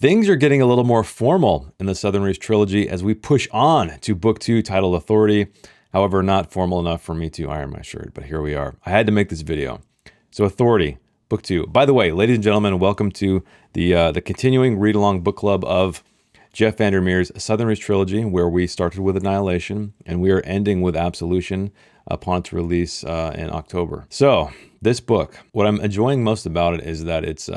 Things are getting a little more formal in the Southern Reach trilogy as we push on to Book 2 titled Authority. However, not formal enough for me to iron my shirt, but here we are. I had to make this video. So Authority, Book 2. By the way, ladies and gentlemen, welcome to the continuing read-along book club of Jeff Vandermeer's Southern Reach trilogy, where we started with Annihilation and we are ending with Absolution upon its release in October. So this book, what I'm enjoying most about it is that it's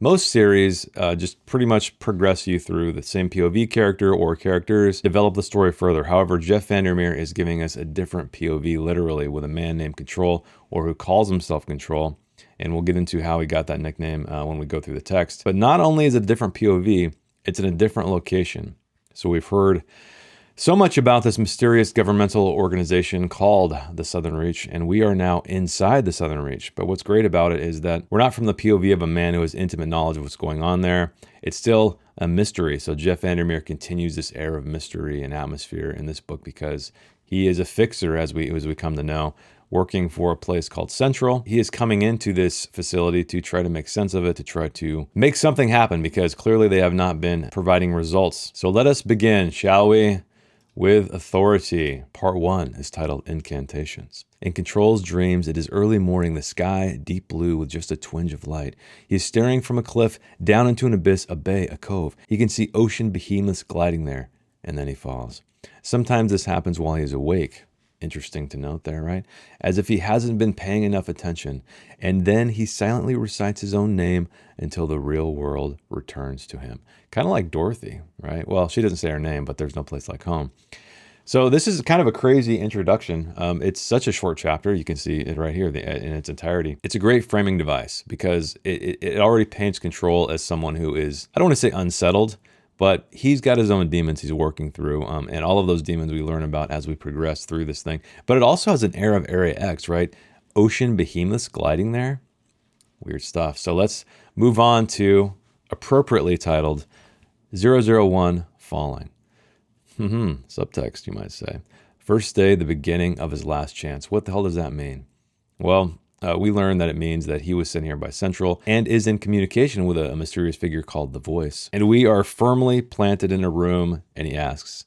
most series just pretty much progress you through the same POV character or characters, develop the story further. However, Jeff Vandermeer is giving us a different POV, literally, with a man named Control, or who calls himself Control. And we'll get into how he got that nickname when we go through the text. But not only is it a different POV, it's in a different location. So we've heard so much about this mysterious governmental organization called the Southern Reach, and we are now inside the Southern Reach. But what's great about it is that we're not from the POV of a man who has intimate knowledge of what's going on there. It's still a mystery. So Jeff Vandermeer continues this air of mystery and atmosphere in this book because he is a fixer, as we come to know, working for a place called Central. He is coming into this facility to try to make sense of it, to try to make something happen, because clearly they have not been providing results. So let us begin, shall we, with Authority. Part 1 is titled Incantations. In Control's dreams, it is early morning, the sky deep blue with just a twinge of light. He is staring from a cliff down into an abyss, a bay, a cove. He can see ocean behemoths gliding there, and then he falls. Sometimes this happens while he is awake. Interesting to note there, right? As if he hasn't been paying enough attention. And then he silently recites his own name until the real world returns to him. Kind of like Dorothy, right? Well, she doesn't say her name, but there's no place like home. So this is kind of a crazy introduction. It's such a short chapter. You can see it right here in its entirety. It's a great framing device because it already paints Control as someone who is, I don't want to say unsettled, but he's got his own demons he's working through, and all of those demons we learn about as we progress through this thing. But it also has an air of Area X, right? Ocean behemoths gliding there. Weird stuff. So let's move on to appropriately titled 001 Falling. Subtext, you might say. First day, the beginning of his last chance. What the hell does that mean? Well, we learned that it means that he was sent here by Central and is in communication with a mysterious figure called the Voice. And we are firmly planted in a room, and he asks,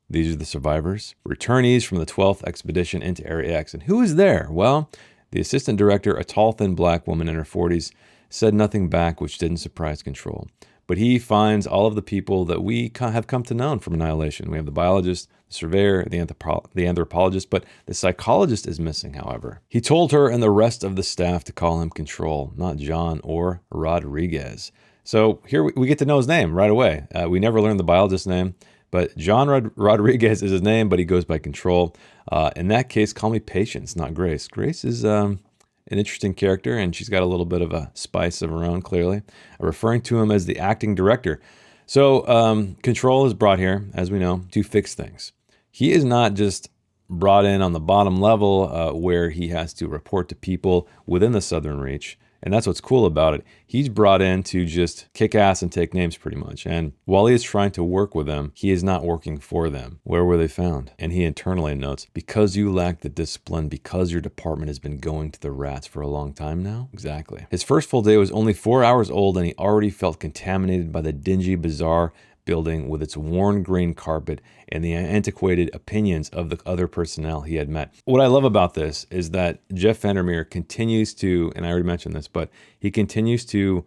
these are the survivors? Returnees from the 12th expedition into Area X. And who is there? Well, the assistant director, a tall, thin black woman in her 40s, said nothing back, which didn't surprise Control. But he finds all of the people that we have come to know from Annihilation. We have the biologist, the surveyor, the anthropologist, but the psychologist is missing, however. He told her and the rest of the staff to call him Control, not John or Rodriguez. So here we get to know his name right away. We never learned the biologist's name, but John Rodriguez is his name, but he goes by Control. In that case, call me Patience, not Grace. Grace is an interesting character, and she's got a little bit of a spice of her own, clearly. Referring to him as the acting director. So Control is brought here, as we know, to fix things. He is not just brought in on the bottom level where he has to report to people within the Southern Reach. And that's what's cool about it. He's brought in to just kick ass and take names pretty much. And while he is trying to work with them, he is not working for them. Where were they found? And he internally notes, because you lack the discipline, because your department has been going to the rats for a long time now? Exactly. His first full day was only 4 hours old, and he already felt contaminated by the dingy, bizarre building with its worn green carpet and the antiquated opinions of the other personnel he had met. What I love about this is that Jeff Vandermeer continues to, and I already mentioned this, but he continues to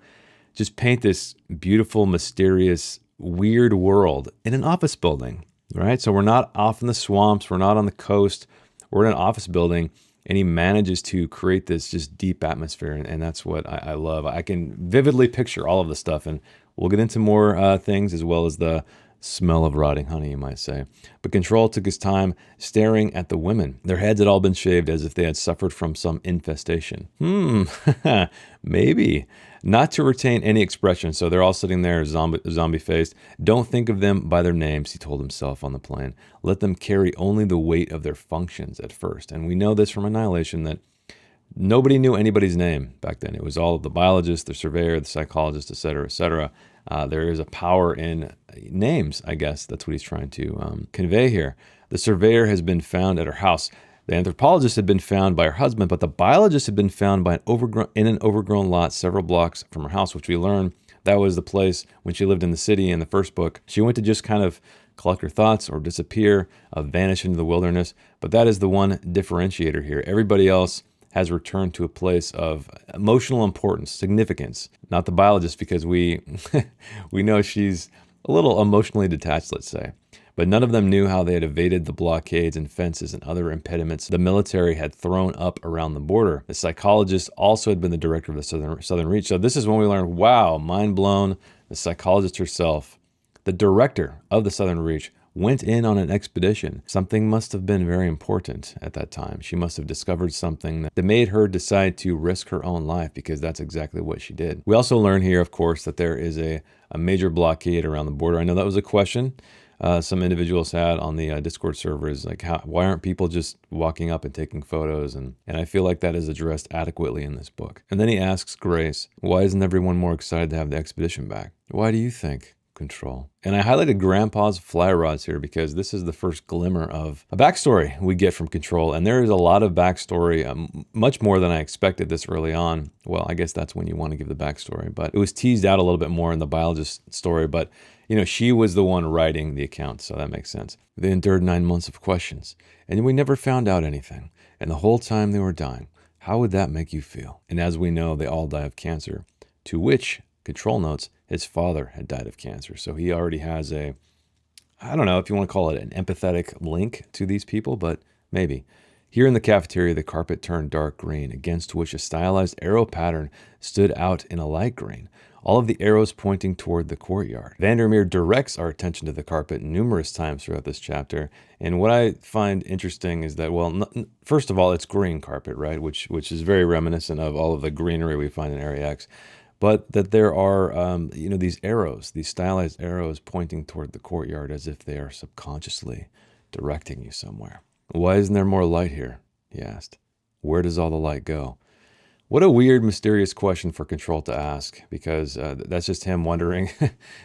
just paint this beautiful, mysterious, weird world in an office building, right? So we're not off in the swamps, we're not on the coast, we're in an office building, and he manages to create this just deep atmosphere, and that's what I love. I can vividly picture all of the stuff, and we'll get into more things, as well as the smell of rotting honey, you might say. But Control took his time staring at the women. Their heads had all been shaved as if they had suffered from some infestation. Maybe. Not to retain any expression, so they're all sitting there zombie-faced. Don't think of them by their names, he told himself on the plane. Let them carry only the weight of their functions at first. And we know this from Annihilation, that nobody knew anybody's name back then. It was all of the biologist, the surveyor, the psychologist, etc., etc. There is a power in names, I guess. That's what he's trying to convey here. The surveyor has been found at her house. The anthropologist had been found by her husband, but the biologist had been found in an overgrown lot several blocks from her house, which we learn That was the place when she lived in the city in the first book. She went to just kind of collect her thoughts or disappear, vanish into the wilderness. But that is the one differentiator here. Everybody else has returned to a place of emotional importance, significance. Not the biologist, because we we know she's a little emotionally detached, let's say. But none of them knew how they had evaded the blockades and fences and other impediments the military had thrown up around the border. The psychologist also had been the director of the Southern Reach. So this is when we learned, wow, mind blown. The psychologist herself, the director of the Southern Reach, went in on an expedition. Something must have been very important at that time. She must have discovered something that made her decide to risk her own life, because that's exactly what she did. We also learn here, of course, that there is a major blockade around the border. I know that was a question some individuals had on the Discord servers, like, why aren't people just walking up and taking photos? And I feel like that is addressed adequately in this book. And then he asks Grace, why isn't everyone more excited to have the expedition back? Why do you think? Control. And I highlighted Grandpa's fly rods here because this is the first glimmer of a backstory we get from Control. And there is a lot of backstory, much more than I expected this early on. Well, I guess that's when you want to give the backstory, but it was teased out a little bit more in the biologist story. But, you know, she was the one writing the account, so that makes sense. They endured 9 months of questions, and we never found out anything. And the whole time they were dying, how would that make you feel? And as we know, they all die of cancer, to which Control notes his father had died of cancer. So he already has a, I don't know if you want to call it an empathetic link to these people, but maybe. Here in the cafeteria, the carpet turned dark green, against which a stylized arrow pattern stood out in a light green, all of the arrows pointing toward the courtyard. Vandermeer directs our attention to the carpet numerous times throughout this chapter. And what I find interesting is that, well, first of all, it's green carpet, right? Which is very reminiscent of all of the greenery we find in Area X. But that there are, these arrows, these stylized arrows pointing toward the courtyard as if they are subconsciously directing you somewhere. Why isn't there more light here? He asked. Where does all the light go? What a weird, mysterious question for Control to ask, because that's just him wondering,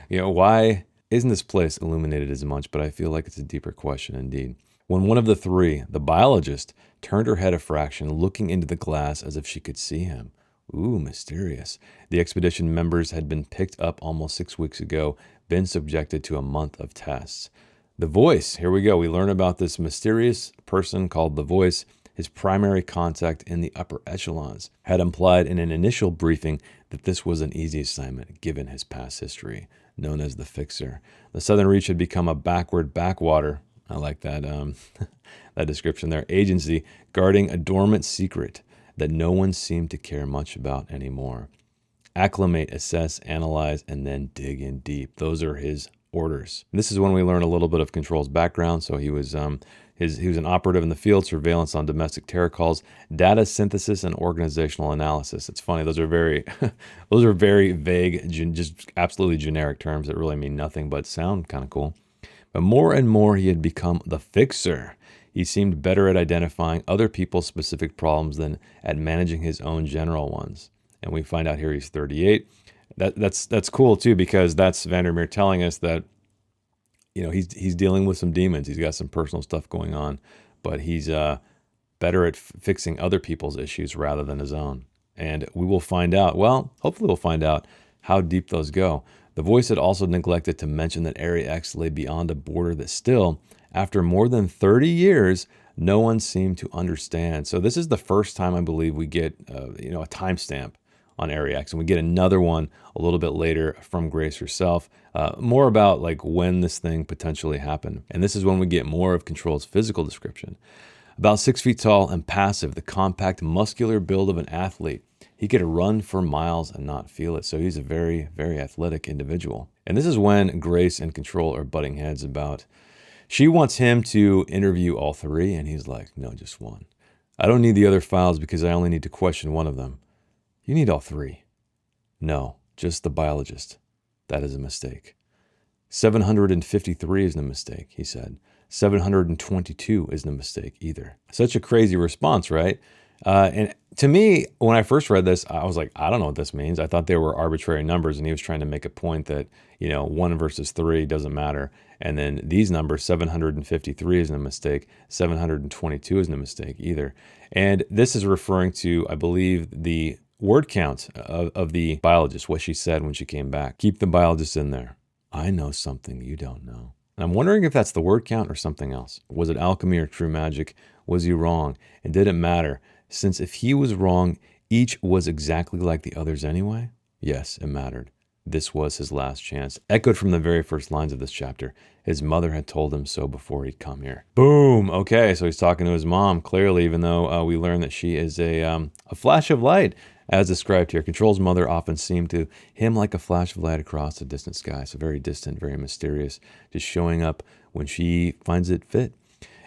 why isn't this place illuminated as much? But I feel like it's a deeper question indeed. When one of the three, the biologist, turned her head a fraction, looking into the glass as if she could see him. Ooh, mysterious. The expedition members had been picked up almost 6 weeks ago, been subjected to a month of tests. The Voice, here we go. We learn about this mysterious person called The Voice. His primary contact in the upper echelons had implied in an initial briefing that this was an easy assignment given his past history, known as the Fixer. The Southern Reach had become a backward backwater. I like that, that description there. Agency guarding a dormant secret that no one seemed to care much about anymore. Acclimate, assess, analyze, and then dig in deep. Those are his orders. And this is when we learn a little bit of Control's background. So he was he was an operative in the field, surveillance on domestic terror calls, data synthesis, and organizational analysis. It's funny; those are very vague, just absolutely generic terms that really mean nothing but sound kind of cool. But more and more, he had become the Fixer. He seemed better at identifying other people's specific problems than at managing his own general ones. And we find out here he's 38. That's cool too, because that's Vandermeer telling us that, he's dealing with some demons. He's got some personal stuff going on, but he's better at fixing other people's issues rather than his own. And we will find out, well, hopefully we'll find out how deep those go. The Voice had also neglected to mention that Area X lay beyond a border that still, after more than 30 years, no one seemed to understand. So this is the first time I believe we get, a timestamp on Area X, and we get another one a little bit later from Grace herself, more about like when this thing potentially happened. And this is when we get more of Control's physical description. About 6 feet tall and passive, the compact, muscular build of an athlete. He could run for miles and not feel it. So he's a very, very athletic individual. And this is when Grace and Control are butting heads about. She wants him to interview all three, and he's like, no, just one. I don't need the other files because I only need to question one of them. You need all three. No, just the biologist. That is a mistake. 753 isn't a mistake, he said. 722 isn't a mistake either. Such a crazy response, right? And to me, when I first read this, I was like, I don't know what this means. I thought they were arbitrary numbers, and he was trying to make a point that, 1 versus 3 doesn't matter. And then these numbers, 753 isn't a mistake. 722 isn't a mistake either. And this is referring to, I believe, the word count of the biologist, what she said when she came back. Keep the biologist in there. I know something you don't know. And I'm wondering if that's the word count or something else. Was it alchemy or true magic? Was he wrong? And did it matter? Since if he was wrong, each was exactly like the others anyway? Yes, it mattered. This was his last chance. Echoed from the very first lines of this chapter. His mother had told him so before he'd come here. Boom! Okay, so he's talking to his mom, clearly, even though we learn that she is a flash of light, as described here. Control's mother often seemed to him like a flash of light across the distant sky. So very distant, very mysterious, just showing up when she finds it fit.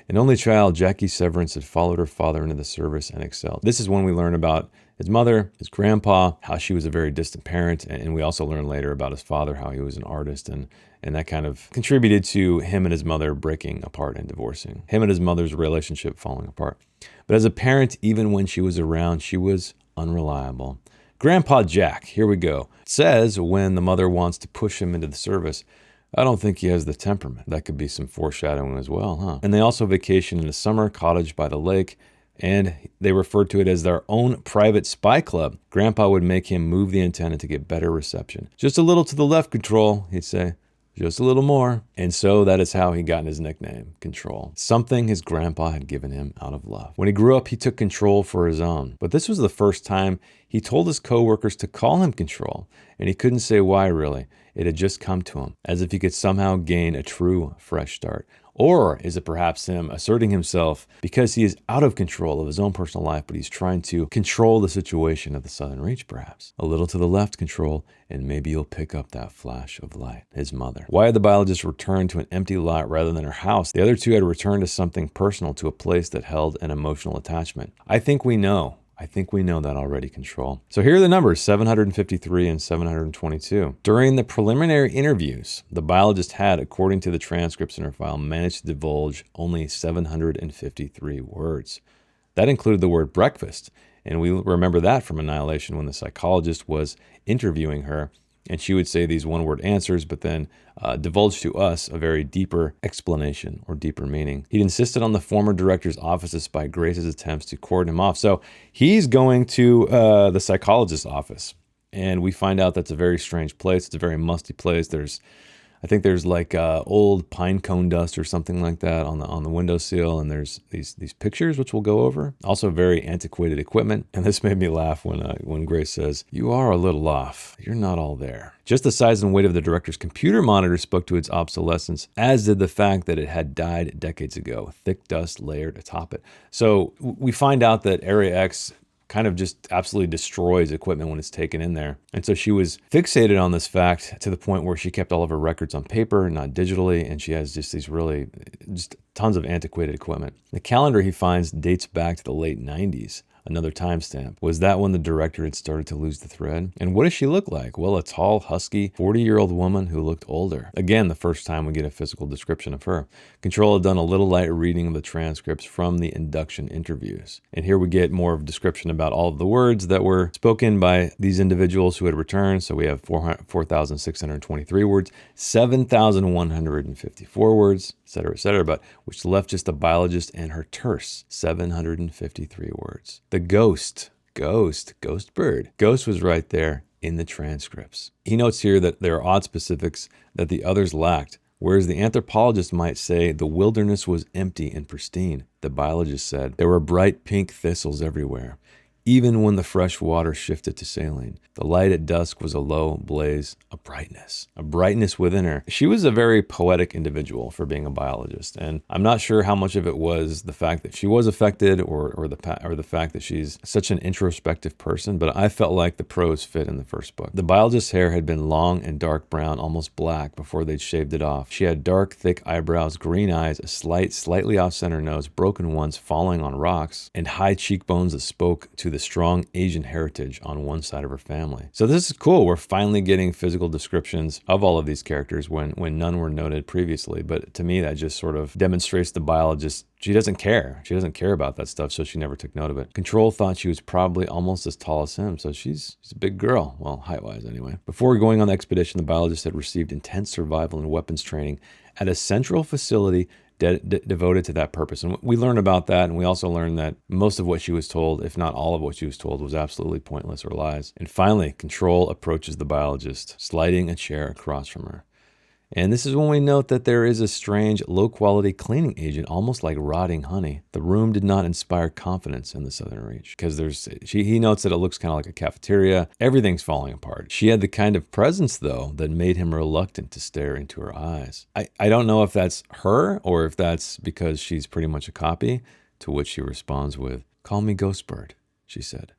An only child, Jackie Severance had followed her father into the service and excelled. This is when we learn about his mother, his grandpa, how she was a very distant parent, and we also learn later about his father, how he was an artist, and that kind of contributed to him and his mother breaking apart and divorcing. Him and his mother's relationship falling apart. But as a parent, even when she was around, she was unreliable. Grandpa Jack, here we go, says when the mother wants to push him into the service, I don't think he has the temperament. That could be some foreshadowing as well, huh? And they also vacation in a summer cottage by the lake, and they referred to it as their own private spy club. Grandpa would make him move the antenna to get better reception. Just a little to the left, Control, he'd say. Just a little more. And so that is how he got his nickname, Control. Something his grandpa had given him out of love. When he grew up, he took control for his own. But this was the first time he told his coworkers to call him Control, and he couldn't say why, really. It had just come to him, as if he could somehow gain a true fresh start. Or is it perhaps him asserting himself because he is out of control of his own personal life, but he's trying to control the situation of the Southern Reach, perhaps? A little to the left, Control, and maybe you'll pick up that flash of light. His mother. Why had the biologist returned to an empty lot rather than her house? The other two had returned to something personal, to a place that held an emotional attachment. I think we know that already, Control. So here are the numbers, 753 and 722. During the preliminary interviews, the biologist had, according to the transcripts in her file, managed to divulge only 753 words. That included the word breakfast. And we remember that from Annihilation when the psychologist was interviewing her. And she would say these one-word answers, but then divulge to us a very deeper explanation or deeper meaning. He'd insisted on the former director's office despite Grace's attempts to cordon him off. So he's going to the psychologist's office, and we find out that's a very strange place. It's a very musty place. I think there's like old pine cone dust or something like that on the windowsill, and there's these pictures which we'll go over. Also very antiquated equipment, and this made me laugh when Grace says, "You are a little off. You're not all there." Just the size and weight of the director's computer monitor spoke to its obsolescence, as did the fact that it had died decades ago, thick dust layered atop it. So we find out that Area X kind of just absolutely destroys equipment when it's taken in there. And so she was fixated on this fact to the point where she kept all of her records on paper, not digitally, and she has just these really, just tons of antiquated equipment. The calendar he finds dates back to the late 90s. Another timestamp. Was that when the director had started to lose the thread? And what does she look like? Well, a tall, husky, 40-year-old woman who looked older. Again, the first time we get a physical description of her. Control had done a little light reading of the transcripts from the induction interviews. And here we get more of a description about all of the words that were spoken by these individuals who had returned. So we have 4,623 words, 7,154 words, et cetera, but which left just the biologist and her terse 753 words. The ghost bird. Ghost was right there in the transcripts. He notes here that there are odd specifics that the others lacked. Whereas the anthropologist might say the wilderness was empty and pristine, the biologist said there were bright pink thistles everywhere. Even when the fresh water shifted to saline, the light at dusk was a low blaze, a brightness within her. She was a very poetic individual for being a biologist, and I'm not sure how much of it was the fact that she was affected or the fact that she's such an introspective person, but I felt like the prose fit in the first book. The biologist's hair had been long and dark brown, almost black, before they'd shaved it off. She had dark, thick eyebrows, green eyes, a slightly off-center nose, broken ones falling on rocks, and high cheekbones that spoke to the strong Asian heritage on one side of her family. So this is cool. We're finally getting physical descriptions of all of these characters when none were noted previously. But to me, that just sort of demonstrates the biologist. She doesn't care. She doesn't care about that stuff, so she never took note of it. Control thought she was probably almost as tall as him, so she's a big girl. Well, height-wise anyway. Before going on the expedition, the biologist had received intense survival and weapons training at a central facility devoted to that purpose. And we learn about that, and we also learn that most of what she was told, if not all of what she was told, was absolutely pointless or lies. And finally, Control approaches the biologist, sliding a chair across from her. And this is when we note that there is a strange, low-quality cleaning agent, almost like rotting honey. The room did not inspire confidence in the Southern Reach, because he notes that it looks kind of like a cafeteria. Everything's falling apart. She had the kind of presence, though, that made him reluctant to stare into her eyes. I don't know if that's her or if that's because she's pretty much a copy, to which she responds with, "Call me Ghostbird," she said.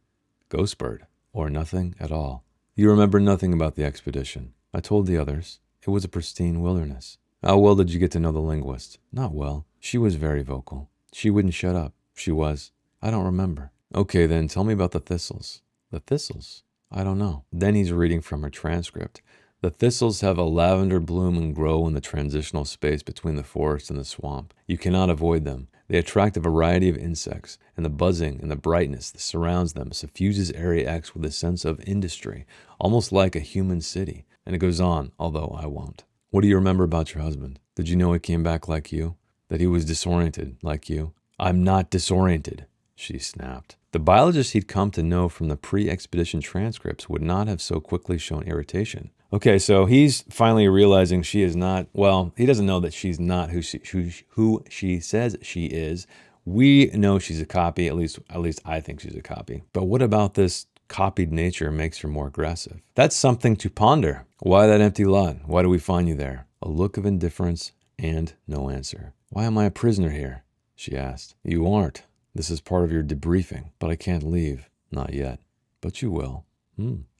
Ghostbird, or nothing at all. You remember nothing about the expedition. I told the others. It was a pristine wilderness. How well did you get to know the linguist? Not well. She was very vocal. She wouldn't shut up. She was. I don't remember. Okay, then tell me about the thistles. The thistles? I don't know. Then he's reading from her transcript. The thistles have a lavender bloom and grow in the transitional space between the forest and the swamp. You cannot avoid them. They attract a variety of insects, and the buzzing and the brightness that surrounds them suffuses Area X with a sense of industry, almost like a human city. And it goes on, although I won't. What do you remember about your husband? Did you know he came back like you? That he was disoriented like you? I'm not disoriented, she snapped. The biologist he'd come to know from the pre-expedition transcripts would not have so quickly shown irritation. Okay, so he's finally realizing she is not, well, he doesn't know that she's not who she says she is. We know she's a copy, at least I think she's a copy. But what about this copied nature makes her more aggressive? That's something to ponder. Why that empty lot? Why do we find you there? A look of indifference and no answer. Why am I a prisoner here? She asked. You aren't. This is part of your debriefing, but I can't leave. Not yet. But you will.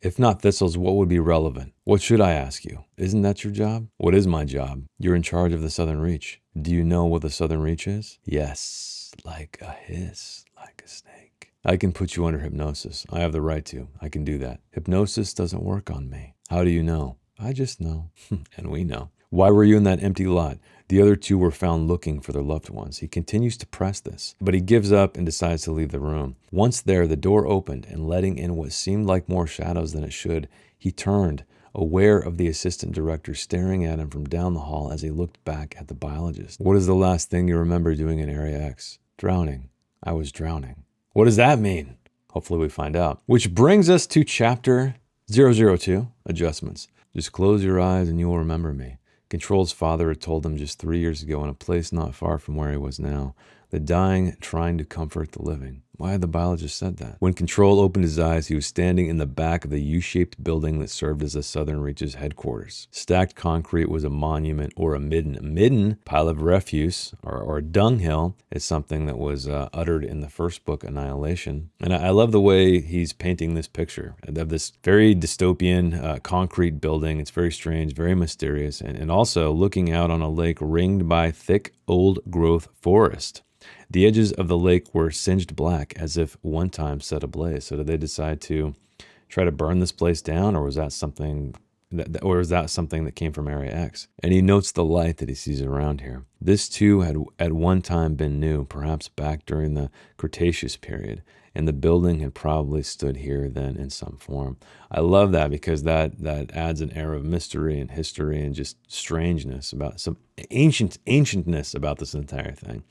If not thistles, what would be relevant? What should I ask you? Isn't that your job? What is my job? You're in charge of the Southern Reach. Do you know what the Southern Reach is? Yes, like a hiss, like a snake. I can put you under hypnosis. I have the right to. I can do that. Hypnosis doesn't work on me. How do you know? I just know. And we know. Why were you in that empty lot? The other two were found looking for their loved ones. He continues to press this, but he gives up and decides to leave the room. Once there, the door opened, and letting in what seemed like more shadows than it should, he turned, aware of the assistant director staring at him from down the hall as he looked back at the biologist. What is the last thing you remember doing in Area X? Drowning. I was drowning. What does that mean? Hopefully we find out. Which brings us to chapter 002, Adjustments. Just close your eyes and you will remember me. Control's father had told him just 3 years ago in a place not far from where he was now, the dying trying to comfort the living. Why had the biologist said that? When Control opened his eyes, he was standing in the back of the U-shaped building that served as the Southern Reach's headquarters. Stacked concrete was a monument or a midden. A midden, pile of refuse, or a dunghill, is something that was uttered in the first book, Annihilation. And I love the way he's painting this picture of this very dystopian concrete building. It's very strange, very mysterious, and also looking out on a lake ringed by thick, old-growth forest. The edges of the lake were singed black, as if one time set ablaze. So did they decide to try to burn this place down, or was that something that came from Area X? And he notes the light that he sees around here. This too had at one time been new, perhaps back during the Cretaceous period, and the building had probably stood here then in some form. I love that because that adds an air of mystery and history and just strangeness about some ancientness about this entire thing.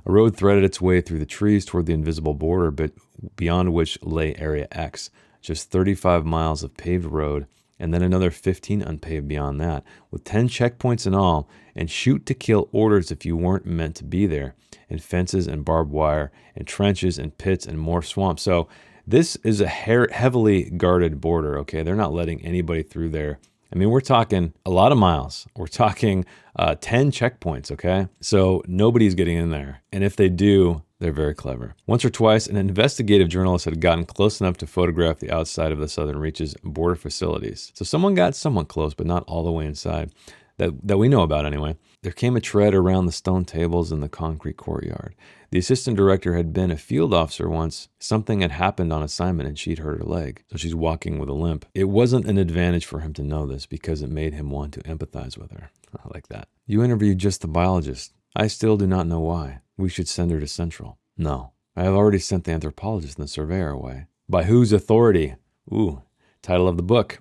A road threaded its way through the trees toward the invisible border, but beyond which lay Area X, just 35 miles of paved road, and then another 15 unpaved beyond that, with 10 checkpoints in all, and shoot to kill orders if you weren't meant to be there, and fences and barbed wire, and trenches and pits and more swamp. So this is a heavily guarded border, okay? They're not letting anybody through there. I mean, we're talking a lot of miles. We're talking 10 checkpoints, okay? So nobody's getting in there. And if they do, they're very clever. Once or twice, an investigative journalist had gotten close enough to photograph the outside of the Southern Reach's border facilities. So someone got somewhat close, but not all the way inside, that we know about anyway. There came a tread around the stone tables in the concrete courtyard. The assistant director had been a field officer once. Something had happened on assignment and she'd hurt her leg, so she's walking with a limp. It wasn't an advantage for him to know this because it made him want to empathize with her. I like that. You interviewed just the biologist. I still do not know why. We should send her to Central. No, I have already sent the anthropologist and the surveyor away. By whose authority? Ooh, title of the book.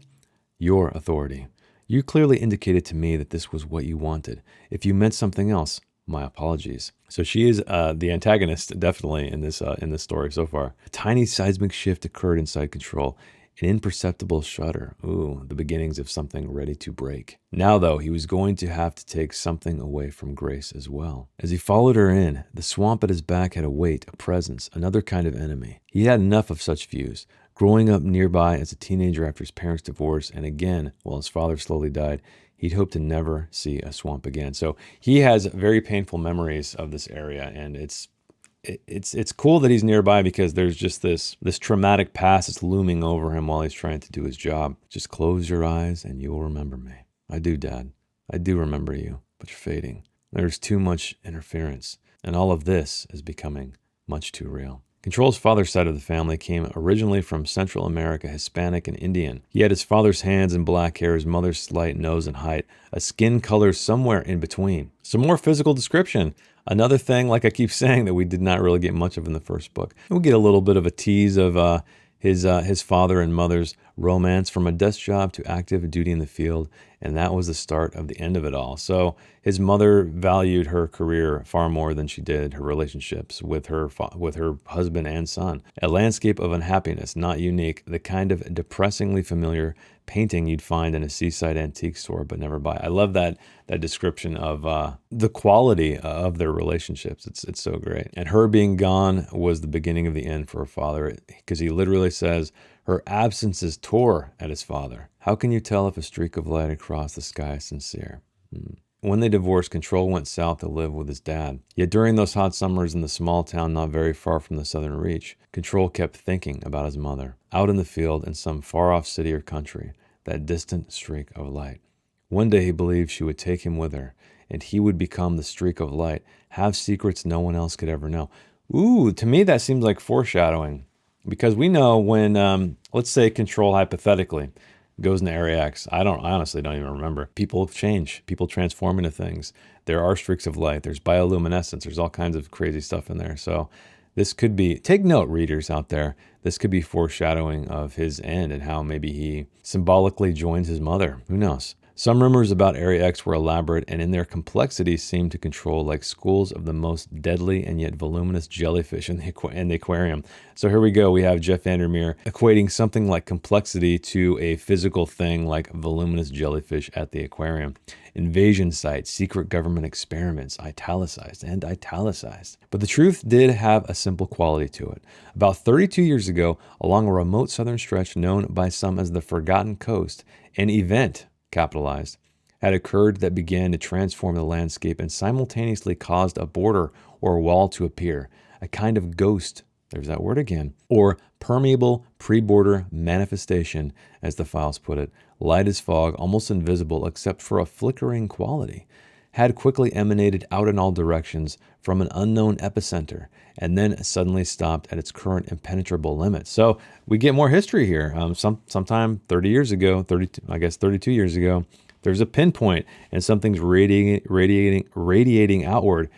Your authority. You clearly indicated to me that this was what you wanted. If you meant something else, My apologies. So she is the antagonist, definitely, in this story so far. A tiny seismic shift occurred inside Control. An imperceptible shudder. Ooh, the beginnings of something ready to break. Now, though, he was going to have to take something away from Grace as well. As he followed her in, the swamp at his back had a weight, a presence, another kind of enemy. He had enough of such views. Growing up nearby as a teenager after his parents' divorce, and again while his father slowly died, he'd hoped to never see a swamp again. So he has very painful memories of this area, and it's cool that he's nearby because there's just this traumatic past that's looming over him while he's trying to do his job. Just close your eyes and you will remember me. I do, Dad. I do remember you, but you're fading. There's too much interference, and all of this is becoming much too real. Control's father's side of the family came originally from Central America, Hispanic and Indian. He had his father's hands and black hair, his mother's slight nose and height, a skin color somewhere in between. Some more physical description. Another thing, like I keep saying, that we did not really get much of in the first book. We get a little bit of a tease of his father and mother's romance, from a desk job to active duty in the field, and that was the start of the end of it all. So his mother valued her career far more than she did her relationships with her husband and son. A landscape of unhappiness, not unique, the kind of depressingly familiar painting you'd find in a seaside antique store but never buy. I love that description of the quality of their relationships. It's so great. And her being gone was the beginning of the end for her father, because he literally says her absences tore at his father. How can you tell if a streak of light across the sky is sincere? When they divorced, Control went south to live with his dad. Yet during those hot summers in the small town not very far from the Southern Reach, Control kept thinking about his mother, out in the field in some far-off city or country, that distant streak of light. One day he believed she would take him with her, and he would become the streak of light, have secrets no one else could ever know. Ooh, to me that seems like foreshadowing, because we know when, let's say Control hypothetically goes into Area X. I honestly don't even remember. People change. People transform into things. There are streaks of light. There's bioluminescence. There's all kinds of crazy stuff in there. So this could be, take note, readers out there, this could be foreshadowing of his end and how maybe he symbolically joins his mother. Who knows? Some rumors about Area X were elaborate and in their complexity seemed to Control like schools of the most deadly and yet voluminous jellyfish in the aquarium. So here we go. We have Jeff Vandermeer equating something like complexity to a physical thing like voluminous jellyfish at the aquarium. Invasion sites, secret government experiments, italicized and italicized. But the truth did have a simple quality to it. About 32 years ago, along a remote southern stretch known by some as the Forgotten Coast, an event, capitalized, had occurred that began to transform the landscape and simultaneously caused a border or wall to appear, a kind of ghost, there's that word again, or permeable pre-border manifestation, as the files put it, light as fog, almost invisible except for a flickering quality, had quickly emanated out in all directions from an unknown epicenter, and then suddenly stopped at its current impenetrable limits. So we get more history here. Sometime 32 years ago, there's a pinpoint and something's radiating outward.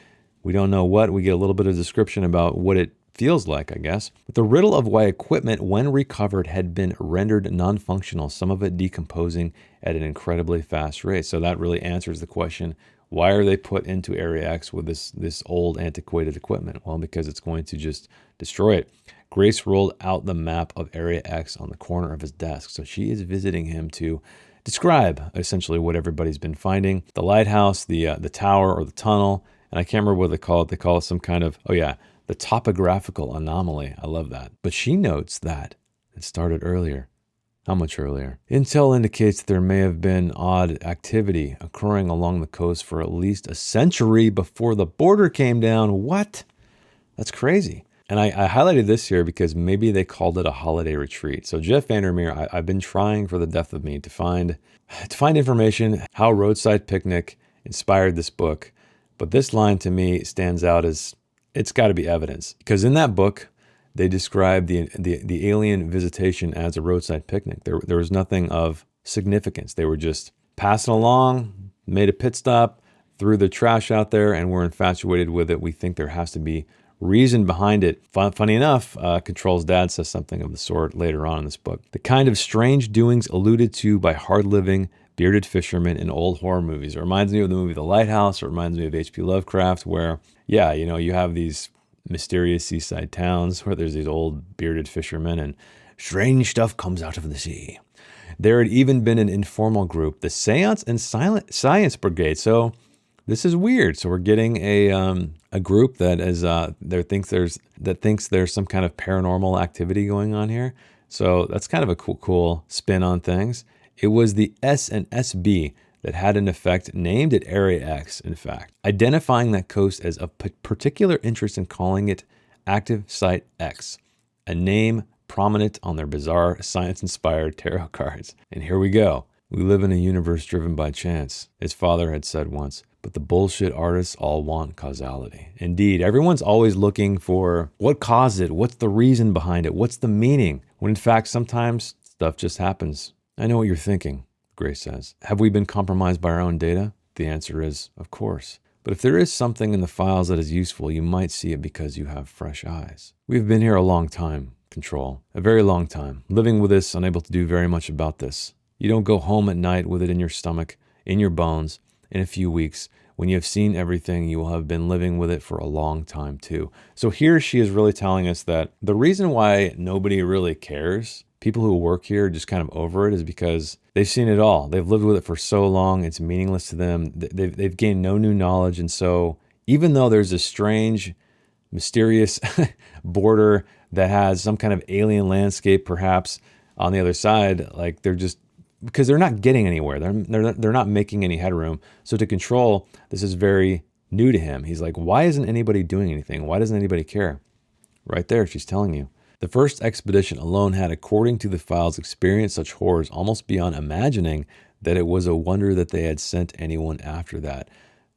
We don't know what. We get a little bit of description about what it feels like, I guess. But the riddle of why equipment, when recovered, had been rendered non-functional, some of it decomposing at an incredibly fast rate. So that really answers the question, why are they put into Area X with this old antiquated equipment? Well, because it's going to just destroy it. Grace rolled out the map of Area X on the corner of his desk. So she is visiting him to describe essentially what everybody's been finding. The lighthouse, the tower or the tunnel, and I can't remember what they call it. They call it some kind of, the topographical anomaly. I love that. But she notes that it started earlier. How much earlier? Intel indicates there may have been odd activity occurring along the coast for at least a century before the border came down. What? That's crazy. And I highlighted this here because maybe they called it a holiday retreat. So Jeff Vandermeer, I've been trying for the death of me to find information how Roadside Picnic inspired this book. But this line to me stands out as it's got to be evidence, because in that book, they described the alien visitation as a roadside picnic. There was nothing of significance. They were just passing along, made a pit stop, threw the trash out there, and we're infatuated with it. We think there has to be reason behind it. Funny enough, Control's dad says something of the sort later on in this book. The kind of strange doings alluded to by hard-living, bearded fishermen in old horror movies. It reminds me of the movie The Lighthouse. It reminds me of H.P. Lovecraft, where, yeah, you know, you have these mysterious seaside towns where there's these old bearded fishermen and strange stuff comes out of the sea. There had even been an informal group, the Seance and Science Brigade. So this is weird. So we're getting a group that is thinks there's some kind of paranormal activity going on here. So that's kind of a cool spin on things. It was the SNSB that had an effect named at Area X, in fact, identifying that coast as of particular interest and calling it Active Site X, a name prominent on their bizarre science-inspired tarot cards. And here we go. We live in a universe driven by chance, his father had said once, but the bullshit artists all want causality. Indeed, everyone's always looking for what caused it, what's the reason behind it, what's the meaning, when in fact sometimes stuff just happens. I know what you're thinking, Grace says. Have we been compromised by our own data? The answer is, of course. But if there is something in the files that is useful, you might see it because you have fresh eyes. We've been here a long time, Control. A very long time. Living with this, unable to do very much about this. You don't go home at night with it in your stomach, in your bones. In a few weeks, when you have seen everything, you will have been living with it for a long time too. So here she is really telling us that the reason why nobody really cares, people who work here are just kind of over it, is because they've seen it all. They've lived with it for so long, it's meaningless to them. They've gained no new knowledge. And so even though there's a strange, mysterious border that has some kind of alien landscape perhaps on the other side, like they're just, because they're not getting anywhere. They're not making any headroom. So to Control, this is very new to him. He's like, why isn't anybody doing anything? Why doesn't anybody care? Right there, she's telling you. The first expedition alone had, according to the files, experienced such horrors almost beyond imagining that it was a wonder that they had sent anyone after that.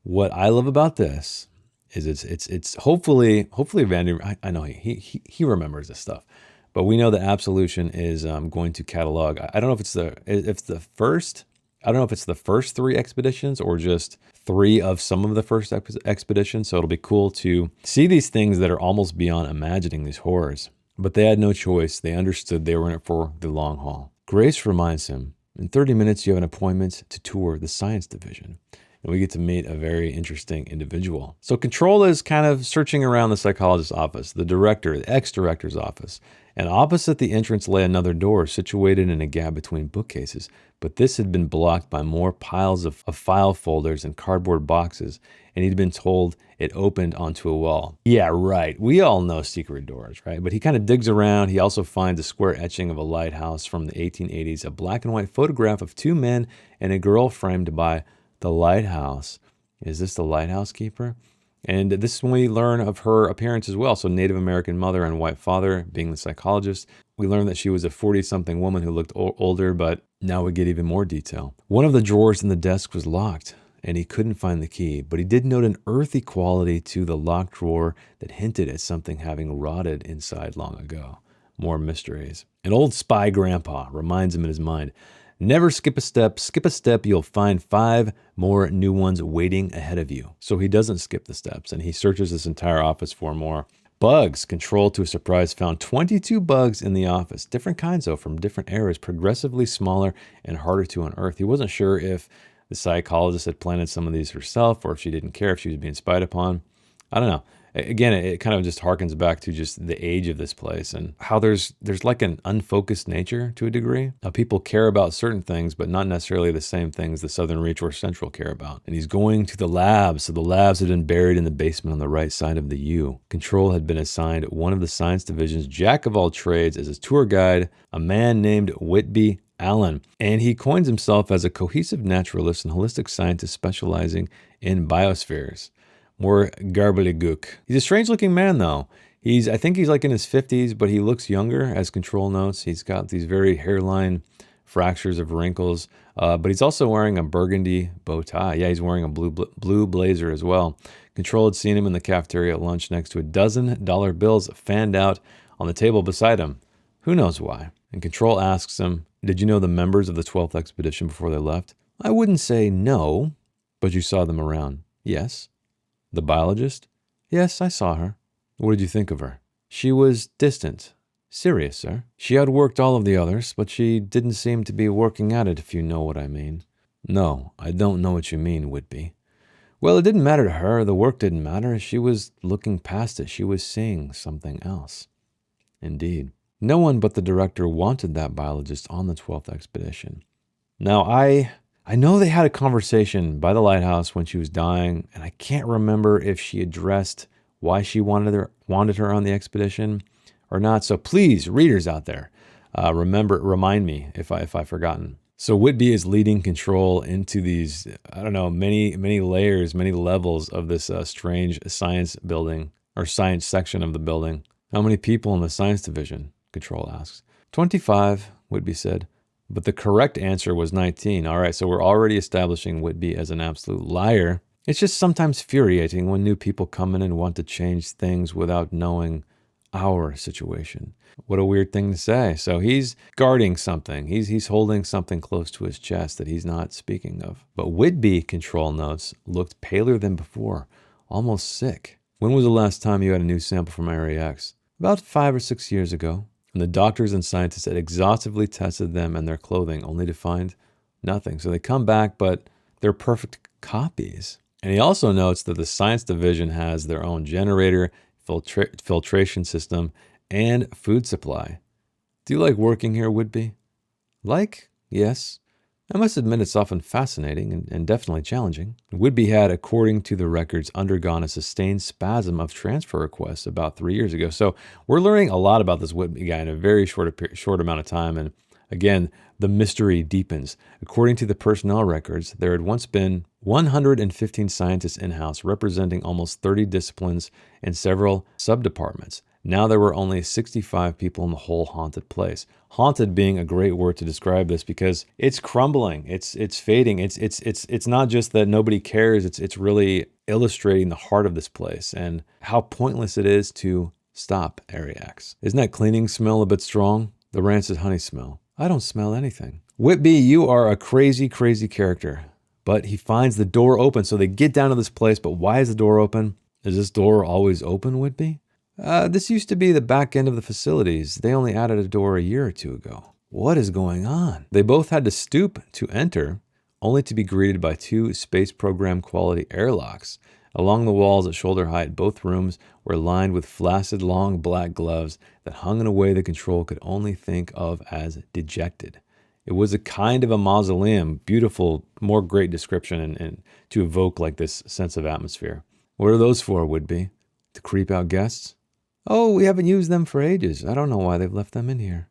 What I love about this is it's hopefully Vandy, I know he remembers this stuff. But we know that Absolution is going to catalog. I don't know if it's the first. I don't know if it's the first 3 expeditions or just 3 of some of the first expeditions. So it'll be cool to see these things that are almost beyond imagining, these horrors. But they had no choice. They understood they were in it for the long haul. Grace reminds him, in 30 minutes you have an appointment to tour the science division. And we get to meet a very interesting individual. So Control is kind of searching around the psychologist's office, the director, the ex-director's office. And opposite the entrance lay another door situated in a gap between bookcases, but this had been blocked by more piles of file folders and cardboard boxes, and he'd been told it opened onto a wall. Yeah, right. We all know secret doors, right? But he kind of digs around. He also finds a square etching of a lighthouse from the 1880s, a black and white photograph of 2 men and a girl framed by the lighthouse. Is this the lighthouse keeper? And this is when we learn of her appearance as well. So Native American mother and white father being the psychologist. We learn that she was a 40-something woman who looked older, but now we get even more detail. One of the drawers in the desk was locked, and he couldn't find the key, but he did note an earthy quality to the locked drawer that hinted at something having rotted inside long ago. More mysteries. An old spy grandpa reminds him in his mind, never skip a step, you'll find 5 more new ones waiting ahead of you. So he doesn't skip the steps, and he searches this entire office for more. Bugs. Control, to his surprise, found 22 bugs in the office. Different kinds, though, from different eras, progressively smaller and harder to unearth. He wasn't sure if the psychologist had planted some of these herself or if she didn't care, if she was being spied upon. I don't know. Again, it kind of just harkens back to just the age of this place and how there's like an unfocused nature to a degree. How people care about certain things, but not necessarily the same things the Southern Reach or Central care about. And he's going to the labs. So the labs had been buried in the basement on the right side of the U. Control had been assigned one of the science division's jack of all trades as his tour guide, a man named Whitby Allen. And he coins himself as a cohesive naturalist and holistic scientist specializing in biospheres. More gobbledygook. He's a strange-looking man, though. I think he's like in his 50s, but he looks younger, as Control notes. He's got these very hairline fractures of wrinkles, but he's also wearing a burgundy bow tie. Yeah, he's wearing a blue blazer as well. Control had seen him in the cafeteria at lunch next to a dozen dollar bills fanned out on the table beside him. Who knows why? And Control asks him, did you know the members of the 12th expedition before they left? I wouldn't say no, but you saw them around. Yes. The biologist? Yes, I saw her. What did you think of her? She was distant. Serious, sir. She outworked all of the others, but she didn't seem to be working at it, if you know what I mean. No, I don't know what you mean, Whitby. Well, it didn't matter to her. The work didn't matter. She was looking past it. She was seeing something else. Indeed. No one but the director wanted that biologist on the 12th expedition. Now, I know they had a conversation by the lighthouse when she was dying, and I can't remember if she addressed why she wanted her on the expedition or not. So please, readers out there, remind me if I've forgotten. So Whitby is leading control into these, I don't know, many layers, many levels of this strange science building or science section of the building. How many people in the science division? Control asks. 25, Whitby said. But the correct answer was 19. All right, so we're already establishing Whitby as an absolute liar. It's just sometimes infuriating when new people come in and want to change things without knowing our situation. What a weird thing to say. So he's guarding something. He's holding something close to his chest that he's not speaking of. But Whitby, Control notes, looked paler than before, almost sick. When was the last time you had a new sample from Area X? About 5 or 6 years ago. And the doctors and scientists had exhaustively tested them and their clothing, only to find nothing. So they come back, but they're perfect copies. And he also notes that the science division has their own generator, filtration system, and food supply. Do you like working here, Whitby? Like? Yes. I must admit it's often fascinating and definitely challenging. Whitby had, according to the records, undergone a sustained spasm of transfer requests about 3 years ago. So we're learning a lot about this Whitby guy in a very short amount of time. And again, the mystery deepens. According to the personnel records, there had once been 115 scientists in-house representing almost 30 disciplines and several subdepartments. Now there were only 65 people in the whole haunted place. Haunted being a great word to describe this because it's crumbling, it's fading. It's not just that nobody cares. It's really illustrating the heart of this place and how pointless it is to stop Area X. Isn't that cleaning smell a bit strong? The rancid honey smell. I don't smell anything. Whitby, you are a crazy, crazy character. But he finds the door open, so they get down to this place. But why is the door open? Is this door always open, Whitby? This used to be the back end of the facilities. They only added a door a year or two ago. What is going on? They both had to stoop to enter, only to be greeted by 2 space program quality airlocks. Along the walls at shoulder height, both rooms were lined with flaccid, long black gloves that hung in a way the control could only think of as dejected. It was a kind of a mausoleum, beautiful, more great description and to evoke like this sense of atmosphere. What are those for, Whitby? To creep out guests? Oh, we haven't used them for ages. I don't know why they've left them in here.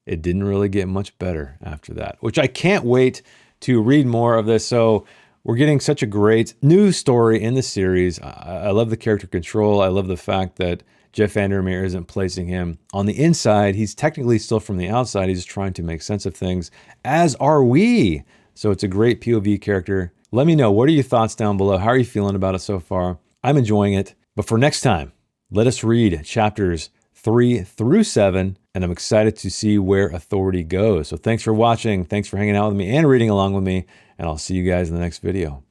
It didn't really get much better after that, which I can't wait to read more of this. So we're getting such a great new story in the series. I love the character Control. I love the fact that Jeff Vandermeer isn't placing him on the inside. He's technically still from the outside. He's trying to make sense of things, as are we. So it's a great POV character. Let me know, what are your thoughts down below? How are you feeling about it so far? I'm enjoying it. But for next time, let us read chapters 3 through 7, and I'm excited to see where Authority goes. So thanks for watching. Thanks for hanging out with me and reading along with me, and I'll see you guys in the next video.